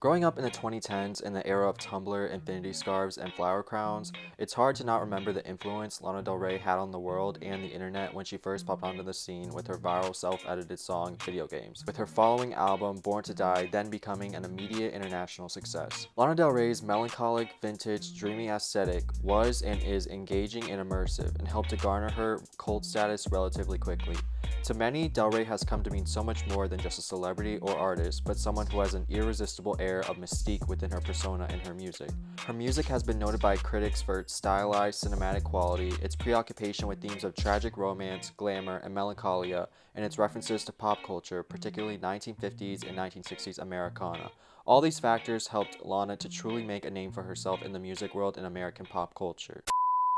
Growing up in the 2010s in the era of Tumblr, infinity scarves, and flower crowns, it's hard to not remember the influence Lana Del Rey had on the world and the internet when she first popped onto the scene with her viral self-edited song Video Games, with her following album Born to Die then becoming an immediate international success. Lana Del Rey's melancholic, vintage, dreamy aesthetic was and is engaging and immersive and helped to garner her cult status relatively quickly. To many, Del Rey has come to mean so much more than just a celebrity or artist, but someone who has an irresistible air of mystique within her persona and her music. Her music has been noted by critics for its stylized cinematic quality, its preoccupation with themes of tragic romance, glamour, and melancholia, and its references to pop culture, particularly 1950s and 1960s Americana. All these factors helped Lana to truly make a name for herself in the music world and American pop culture.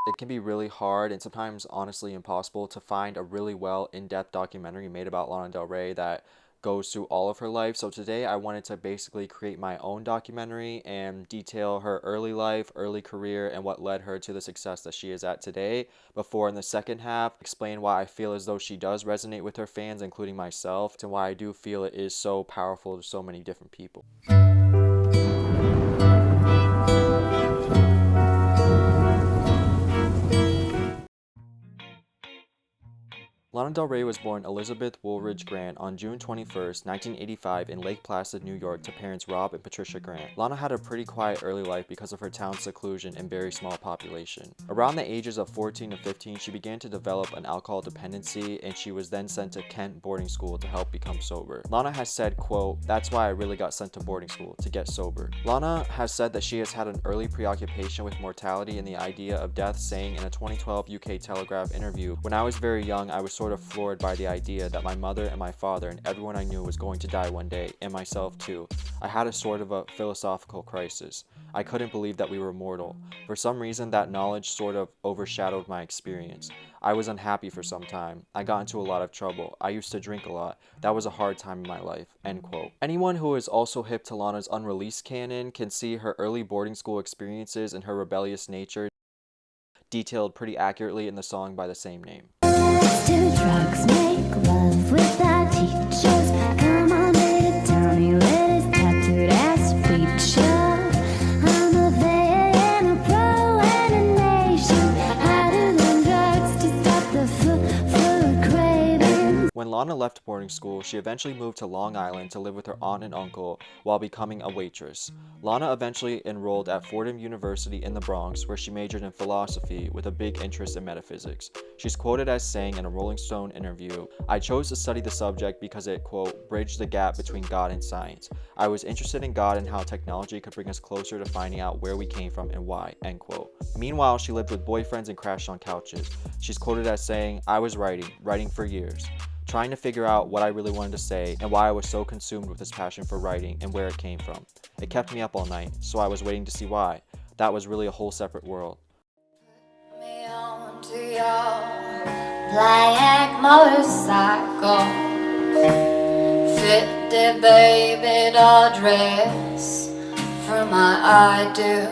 It can be really hard and sometimes honestly impossible to find a really well in-depth documentary made about Lana Del Rey that goes through all of her life. So today I wanted to basically create my own documentary and detail her early life, early career, and what led her to the success that she is at today. Before in the second half, explain why I feel as though she does resonate with her fans, including myself, and why I do feel it is so powerful to so many different people. Lana Del Rey was born Elizabeth Woolridge Grant on June 21, 1985 in Lake Placid, New York to parents Rob and Patricia Grant. Lana had a pretty quiet early life because of her town's seclusion and very small population. Around the ages of 14 to 15, she began to develop an alcohol dependency and she was then sent to Kent boarding school to help become sober. Lana has said, quote, "That's why I really got sent to boarding school, to get sober." Lana has said that she has had an early preoccupation with mortality and the idea of death, saying in a 2012 UK Telegraph interview, "When I was very young, I was sort of floored by the idea that my mother and my father and everyone I knew was going to die one day, and myself too. I had a sort of a philosophical crisis. I couldn't believe that we were mortal. For some reason, that knowledge sort of overshadowed my experience. I was unhappy for some time. I got into a lot of trouble. I used to drink a lot. That was a hard time in my life." End quote. Anyone who is also hip to Lana's unreleased canon can see her early boarding school experiences and her rebellious nature detailed pretty accurately in the song by the same name. Do drugs, make love without teachers. Come on, baby, tell me where this tattooed ass feature. I'm a vet and a pro and a nation. I do the drugs to stop the food craving. When Lana left boarding school, she eventually moved to Long Island to live with her aunt and uncle while becoming a waitress. Lana eventually enrolled at Fordham University in the Bronx, where she majored in philosophy with a big interest in metaphysics. She's quoted as saying in a Rolling Stone interview, "I chose to study the subject because it, quote, bridged the gap between God and science. I was interested in God and how technology could bring us closer to finding out where we came from and why," end quote. Meanwhile, she lived with boyfriends and crashed on couches. She's quoted as saying, "I was writing for years, trying to figure out what I really wanted to say and why I was so consumed with this passion for writing and where it came from. It kept me up all night, so I was waiting to see why. That was really a whole separate world." Me onto your black motorcycle. 50 baby doll dress for my I do.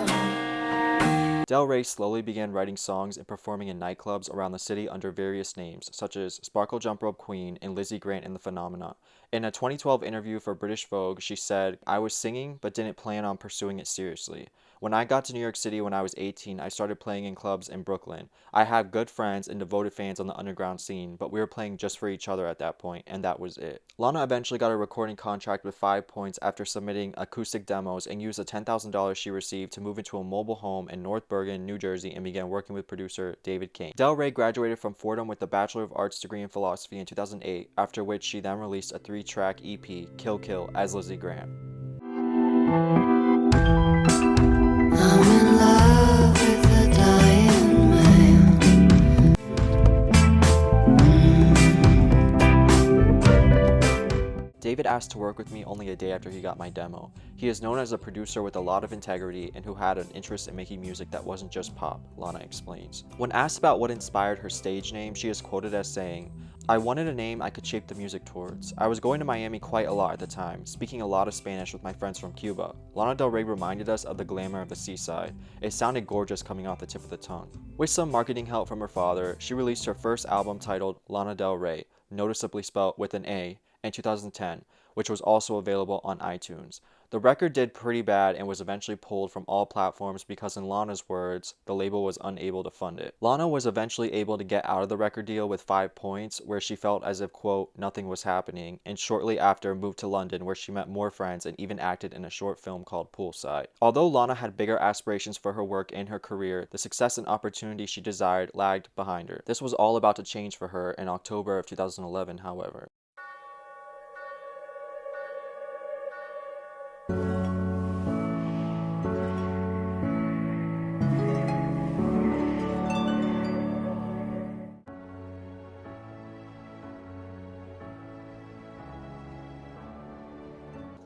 Del Rey slowly began writing songs and performing in nightclubs around the city under various names, such as Sparkle Jump Rope Queen and Lizzie Grant and the Phenomena. In a 2012 interview for British Vogue, she said, "I was singing but didn't plan on pursuing it seriously. When I got to New York City when I was 18, I started playing in clubs in Brooklyn. I have good friends and devoted fans on the underground scene, but we were playing just for each other at that point, and that was it." Lana eventually got a recording contract with 5 Points after submitting acoustic demos and used the $10,000 she received to move into a mobile home in North Bergen, New Jersey, and began working with producer David Kane. Del Rey graduated from Fordham with a Bachelor of Arts degree in philosophy in 2008, after which she then released a 3-track EP, Kill Kill, as Lizzie Grant. I'm in love with a dying man. David asked to work with me only a day after he got my demo. He is known as a producer with a lot of integrity and who had an interest in making music that wasn't just pop, Lana explains. When asked about what inspired her stage name, she is quoted as saying, "I wanted a name I could shape the music towards. I was going to Miami quite a lot at the time, speaking a lot of Spanish with my friends from Cuba. Lana Del Rey reminded us of the glamour of the seaside. It sounded gorgeous coming off the tip of the tongue." With some marketing help from her father, she released her first album titled Lana Del Rey, noticeably spelt with an A, in 2010, which was also available on iTunes. The record did pretty bad and was eventually pulled from all platforms because, in Lana's words, the label was unable to fund it. Lana was eventually able to get out of the record deal with 5 points, where she felt as if, quote, nothing was happening, and shortly after moved to London, where she met more friends and even acted in a short film called Poolside. Although Lana had bigger aspirations for her work and her career, the success and opportunity she desired lagged behind her. This was all about to change for her in October of 2011, however.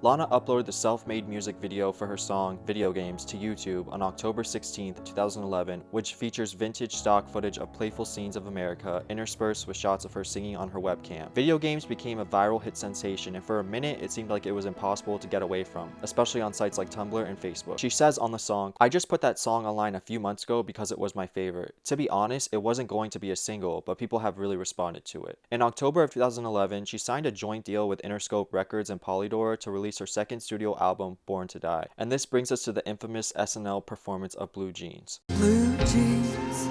Lana uploaded the self-made music video for her song Video Games to YouTube on October 16, 2011, which features vintage stock footage of playful scenes of America interspersed with shots of her singing on her webcam. Video Games became a viral hit sensation, and for a minute it seemed like it was impossible to get away from, especially on sites like Tumblr and Facebook. She says on the song, "I just put that song online a few months ago because it was my favorite. To be honest, it wasn't going to be a single, but people have really responded to it." In October of 2011, she signed a joint deal with Interscope Records and Polydor to release her second studio album, Born to Die. And this brings us to the infamous SNL performance of Blue Jeans. Blue jeans,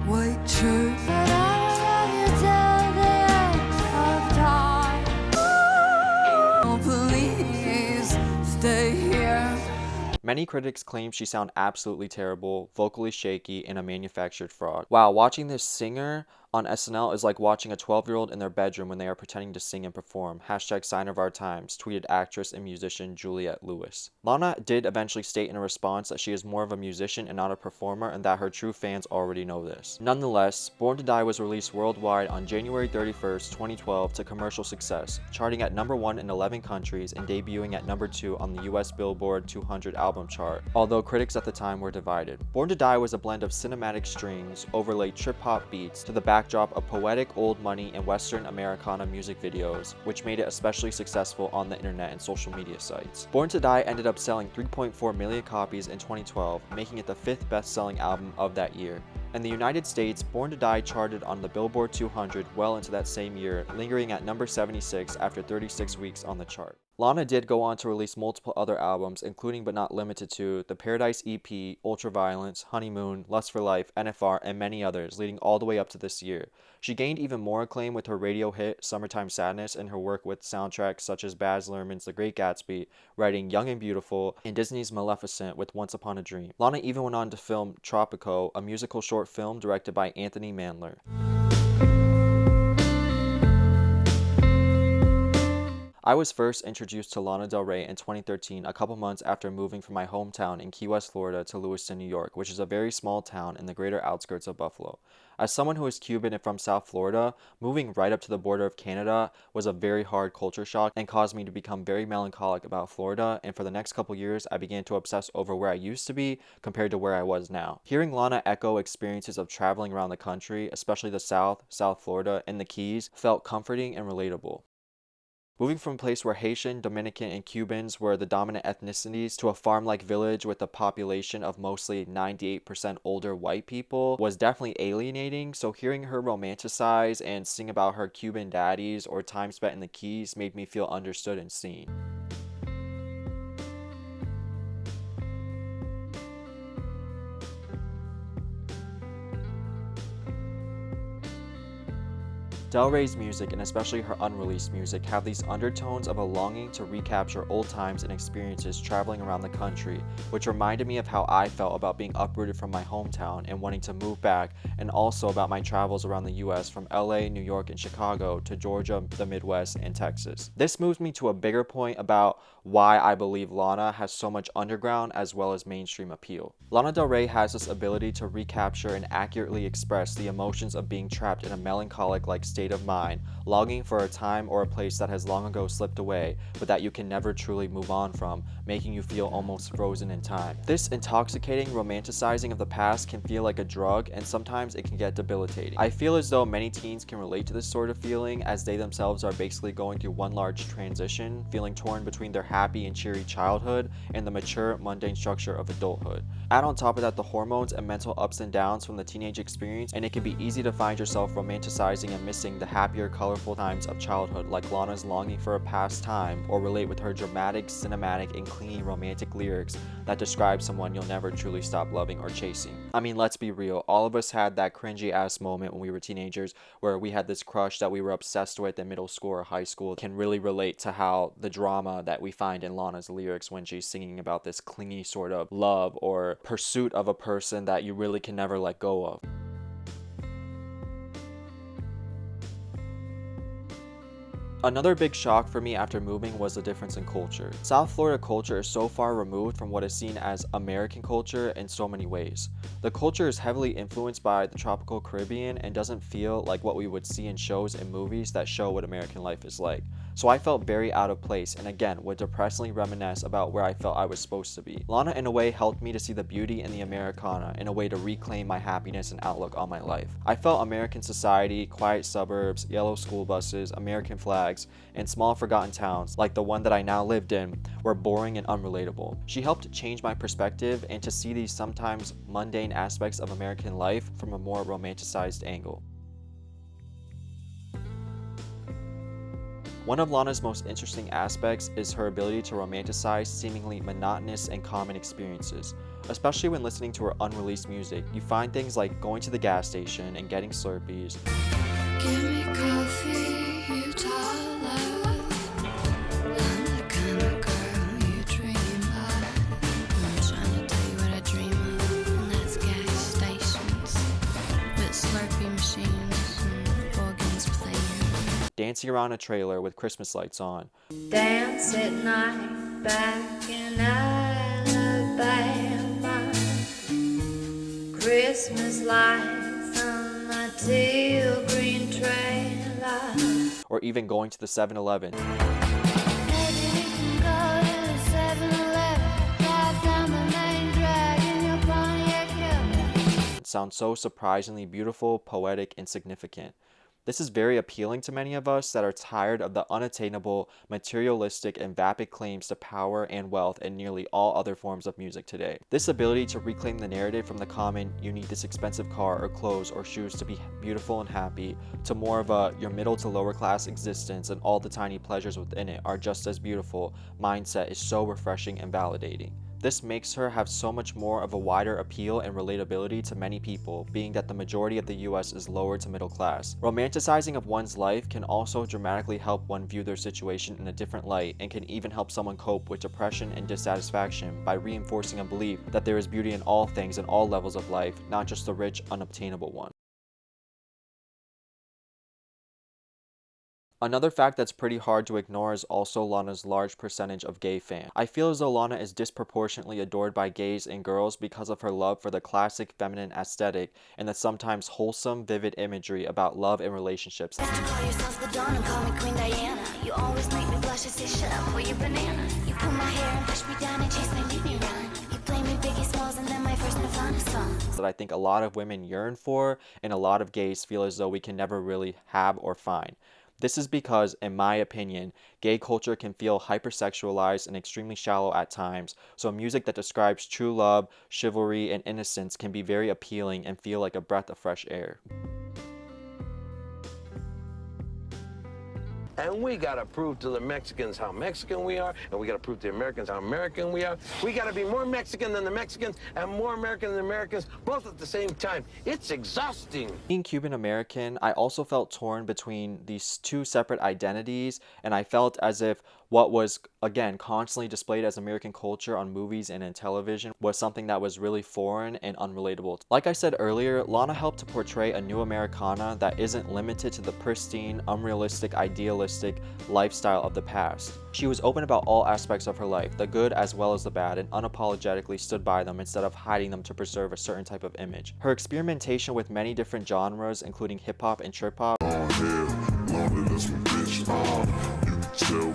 white shirt. But I will tell the end of time. Oh, please stay here. Many critics claim she sounded absolutely terrible, vocally shaky, and a manufactured fraud. Wow, watching this singer on SNL is like watching a 12-year-old in their bedroom when they are pretending to sing and perform. Hashtag sign of our times, tweeted actress and musician Juliette Lewis. Lana did eventually state in a response that she is more of a musician and not a performer, and that her true fans already know this. Nonetheless, Born to Die was released worldwide on January 31st, 2012 to commercial success, charting at number 1 in 11 countries and debuting at number 2 on the US Billboard 200 album chart, although critics at the time were divided. Born to Die was a blend of cinematic strings, overlaid trip-hop beats to the backdrop of poetic old money and Western Americana music videos, which made it especially successful on the internet and social media sites. Born to Die ended up selling 3.4 million copies in 2012, making it the 5th best-selling album of that year. In the United States, Born to Die charted on the Billboard 200 well into that same year, lingering at number 76 after 36 weeks on the chart. Lana did go on to release multiple other albums, including but not limited to the Paradise EP, Ultraviolence, Honeymoon, Lust for Life, NFR, and many others, leading all the way up to this year. She gained even more acclaim with her radio hit Summertime Sadness and her work with soundtracks such as Baz Luhrmann's The Great Gatsby, writing Young and Beautiful, and Disney's Maleficent with Once Upon a Dream. Lana even went on to film Tropico, a musical short film directed by Anthony Mandler. I was first introduced to Lana Del Rey in 2013, a couple months after moving from my hometown in Key West, Florida to Lewiston, New York, which is a very small town in the greater outskirts of Buffalo. As someone who is Cuban and from South Florida, moving right up to the border of Canada was a very hard culture shock and caused me to become very melancholic about Florida, and for the next couple years I began to obsess over where I used to be compared to where I was now. Hearing Lana echo experiences of traveling around the country, especially the South, South Florida, and the Keys, felt comforting and relatable. Moving from a place where Haitian, Dominican, and Cubans were the dominant ethnicities to a farm-like village with a population of mostly 98% older white people was definitely alienating, so hearing her romanticize and sing about her Cuban daddies or time spent in the Keys made me feel understood and seen. Del Rey's music, and especially her unreleased music, have these undertones of a longing to recapture old times and experiences traveling around the country, which reminded me of how I felt about being uprooted from my hometown and wanting to move back, and also about my travels around the US from LA, New York, and Chicago to Georgia, the Midwest, and Texas. This moves me to a bigger point about why I believe Lana has so much underground as well as mainstream appeal. Lana Del Rey has this ability to recapture and accurately express the emotions of being trapped in a melancholic-like state of mind, longing for a time or a place that has long ago slipped away, but that you can never truly move on from, making you feel almost frozen in time. This intoxicating romanticizing of the past can feel like a drug, and sometimes it can get debilitating. I feel as though many teens can relate to this sort of feeling, as they themselves are basically going through one large transition, feeling torn between their happy and cheery childhood and the mature, mundane structure of adulthood. Add on top of that the hormones and mental ups and downs from the teenage experience, and it can be easy to find yourself romanticizing and missing reminiscing the happier, colorful times of childhood, like Lana's longing for a past time, or relate with her dramatic, cinematic, and clingy romantic lyrics that describe someone you'll never truly stop loving or chasing. I mean, let's be real, all of us had that cringy ass moment when we were teenagers where we had this crush that we were obsessed with in middle school or high school. Can really relate to how the drama that we find in Lana's lyrics when she's singing about this clingy sort of love or pursuit of a person that you really can never let go of. Another big shock for me after moving was the difference in culture. South Florida culture is so far removed from what is seen as American culture in so many ways. The culture is heavily influenced by the tropical Caribbean and doesn't feel like what we would see in shows and movies that show what American life is like. So I felt very out of place and again would depressingly reminisce about where I felt I was supposed to be. Lana in a way helped me to see the beauty in the Americana in a way to reclaim my happiness and outlook on my life. I felt American society, quiet suburbs, yellow school buses, American flags, and small forgotten towns like the one that I now lived in were boring and unrelatable. She helped change my perspective and to see these sometimes mundane aspects of American life from a more romanticized angle. One of Lana's most interesting aspects is her ability to romanticize seemingly monotonous and common experiences. Especially when listening to her unreleased music, you find things like going to the gas station and getting Slurpees. Give me coffee, you tall love. I'm the kind of girl you dream of. I'm trying to tell you what I dream of, and that's gas stations with Slurpee machines and organs playing. Dancing around a trailer with Christmas lights on. Dance at night back in Alabama. Christmas lights on my teal green trailer. Or even going to the 7-Eleven. Maybe we can go to the 7-Eleven. Drive down the main drag in your Pontiac Hilton. It sounds so surprisingly beautiful, poetic, and significant. This is very appealing to many of us that are tired of the unattainable, materialistic, and vapid claims to power and wealth in nearly all other forms of music today. This ability to reclaim the narrative from the common, you need this expensive car or clothes or shoes to be beautiful and happy, to more of a your middle to lower class existence and all the tiny pleasures within it are just as beautiful mindset is so refreshing and validating. This makes her have so much more of a wider appeal and relatability to many people, being that the majority of the US is lower to middle class. Romanticizing of one's life can also dramatically help one view their situation in a different light and can even help someone cope with depression and dissatisfaction by reinforcing a belief that there is beauty in all things and all levels of life, not just the rich, unobtainable one. Another fact that's pretty hard to ignore is also Lana's large percentage of gay fans. I feel as though Lana is disproportionately adored by gays and girls because of her love for the classic feminine aesthetic and the sometimes wholesome, vivid imagery about love and relationships. Call yourself the Dawn and call me Queen Diana. You always make me blush and say shut up for your banana. You pull my hair and push me down and chase my Disney run. You play me Biggie Smalls and then my first Nirvana song. That I think a lot of women yearn for and a lot of gays feel as though we can never really have or find. This is because, in my opinion, gay culture can feel hypersexualized and extremely shallow at times, so music that describes true love, chivalry, and innocence can be very appealing and feel like a breath of fresh air. And we gotta prove to the Mexicans how Mexican we are, and we gotta prove to the Americans how American we are. We gotta be more Mexican than the Mexicans and more American than the Americans, both at the same time. It's exhausting. Being Cuban American, I also felt torn between these two separate identities, and I felt as if what was, again, constantly displayed as American culture on movies and in television was something that was really foreign and unrelatable. Like I said earlier, Lana helped to portray a new Americana that isn't limited to the pristine, unrealistic, idealistic lifestyle of the past. She was open about all aspects of her life, the good as well as the bad, and unapologetically stood by them instead of hiding them to preserve a certain type of image. Her experimentation with many different genres, including hip-hop and trip-hop, Still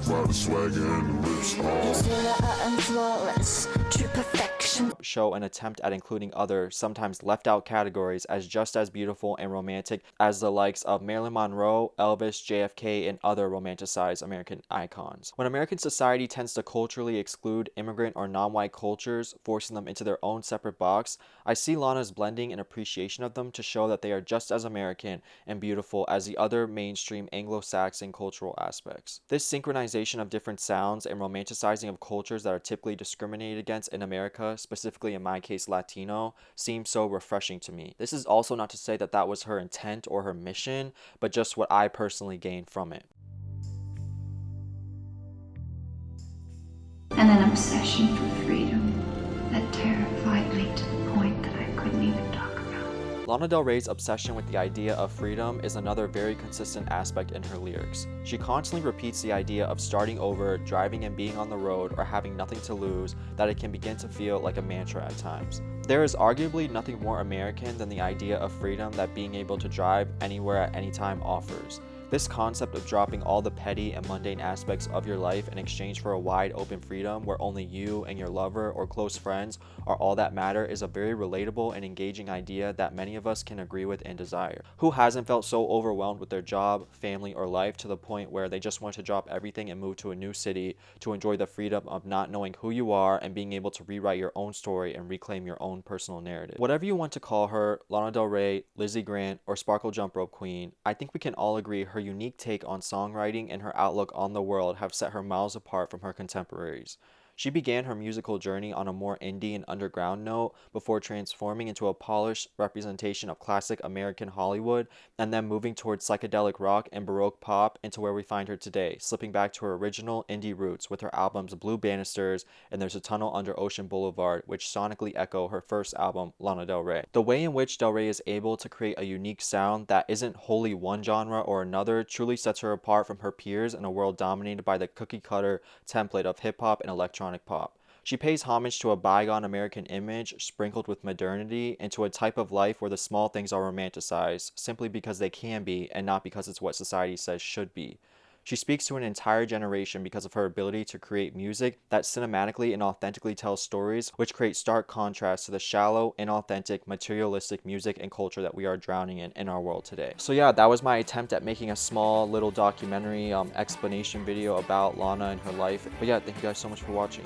flawless, true perfection. show an attempt at including other, sometimes left out categories as just as beautiful and romantic as the likes of Marilyn Monroe, Elvis, JFK, and other romanticized American icons. When American society tends to culturally exclude immigrant or non-white cultures, forcing them into their own separate box, I see Lana's blending and appreciation of them to show that they are just as American and beautiful as the other mainstream Anglo-Saxon cultural aspects. This synchronization of different sounds and romanticizing of cultures that are typically discriminated against in America, specifically in my case Latino, seems so refreshing to me. This is also not to say that that was her intent or her mission, but just what I personally gained from it. And an obsession for freedom that terrified me to the point that I couldn't even talk about. Lana Del Rey's obsession with the idea of freedom is another very consistent aspect in her lyrics. She constantly repeats the idea of starting over, driving and being on the road, or having nothing to lose, that it can begin to feel like a mantra at times. There is arguably nothing more American than the idea of freedom that being able to drive anywhere at any time offers. This concept of dropping all the petty and mundane aspects of your life in exchange for a wide open freedom where only you and your lover or close friends are all that matter is a very relatable and engaging idea that many of us can agree with and desire. Who hasn't felt so overwhelmed with their job, family, or life to the point where they just want to drop everything and move to a new city to enjoy the freedom of not knowing who you are and being able to rewrite your own story and reclaim your own personal narrative? Whatever you want to call her, Lana Del Rey, Lizzie Grant, or Sparkle Jump Rope Queen, I think we can all agree her unique take on songwriting and her outlook on the world have set her miles apart from her contemporaries. She began her musical journey on a more indie and underground note before transforming into a polished representation of classic American Hollywood and then moving towards psychedelic rock and baroque pop into where we find her today, slipping back to her original indie roots with her albums Blue Banisters and There's a Tunnel Under Ocean Boulevard, which sonically echo her first album, Lana Del Rey. The way in which Del Rey is able to create a unique sound that isn't wholly one genre or another truly sets her apart from her peers in a world dominated by the cookie-cutter template of hip-hop and electronic pop. She pays homage to a bygone American image sprinkled with modernity and to a type of life where the small things are romanticized simply because they can be and not because it's what society says should be. She speaks to an entire generation because of her ability to create music that cinematically and authentically tells stories, which create stark contrast to the shallow, inauthentic, materialistic music and culture that we are drowning in our world today. So yeah, that was my attempt at making a small little documentary explanation video about Lana and her life. But yeah, thank you guys so much for watching.